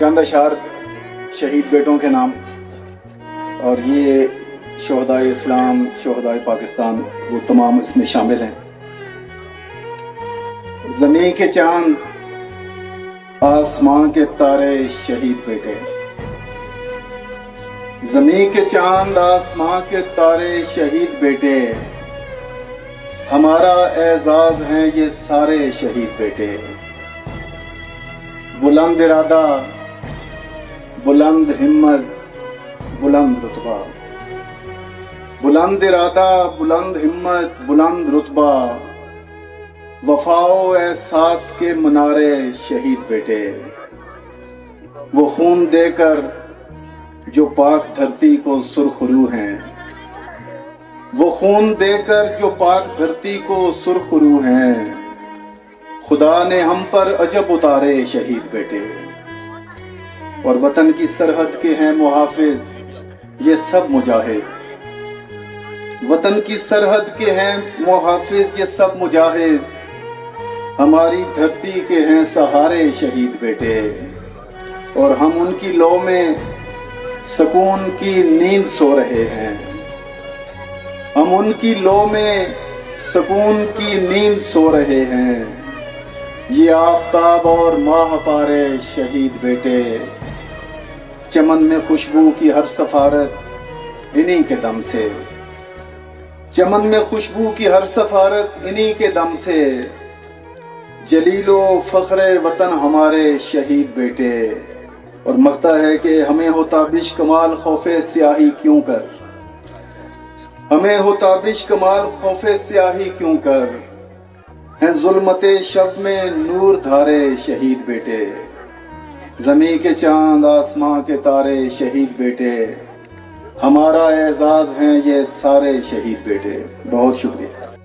چند اشعار شہید بیٹوں کے نام، اور یہ شہدائے اسلام، شہدائے پاکستان وہ تمام اس میں شامل ہیں۔ زمین کے چاند آسمان کے تارے شہید بیٹے، زمین کے چاند آسمان کے تارے شہید بیٹے، ہمارا اعزاز ہیں یہ سارے شہید بیٹے۔ بلند ارادہ، بلند ہمت، بلند رتبہ، بلند ارادہ، بلند ہمت، بلند رتبہ، وفا و احساس کے منارے شہید بیٹے۔ وہ خون دے کر جو پاک دھرتی کو سرخرو ہیں، وہ خون دے کر جو پاک دھرتی کو سرخرو ہیں، خدا نے ہم پر عجب اتارے شہید بیٹے۔ اور وطن کی سرحد کے ہیں محافظ یہ سب مجاہد، وطن کی سرحد کے ہیں محافظ یہ سب مجاہد، ہماری دھرتی کے ہیں سہارے شہید بیٹے۔ اور ہم ان کی لو میں سکون کی نیند سو رہے ہیں، ہم ان کی لو میں سکون کی نیند سو رہے ہیں، یہ آفتاب اور ماہ پارے شہید بیٹے۔ چمن میں خوشبو کی ہر سفارت انہی کے دم سے، چمن میں خوشبو کی ہر سفارت انہی کے دم سے، جلیل و فخر وطن ہمارے شہید بیٹے۔ اور مغتا ہے کہ ہمیں ہو تابش کمال خوف سیاہی کیوں کر، ہمیں ہو تابش کمال خوف سیاہی کیوں کر، ہیں ظلمت شب میں نور دھارے شہید بیٹے۔ زمین کے چاند آسمان کے تارے شہید بیٹے، ہمارا اعزاز ہیں یہ سارے شہید بیٹے۔ بہت شکریہ۔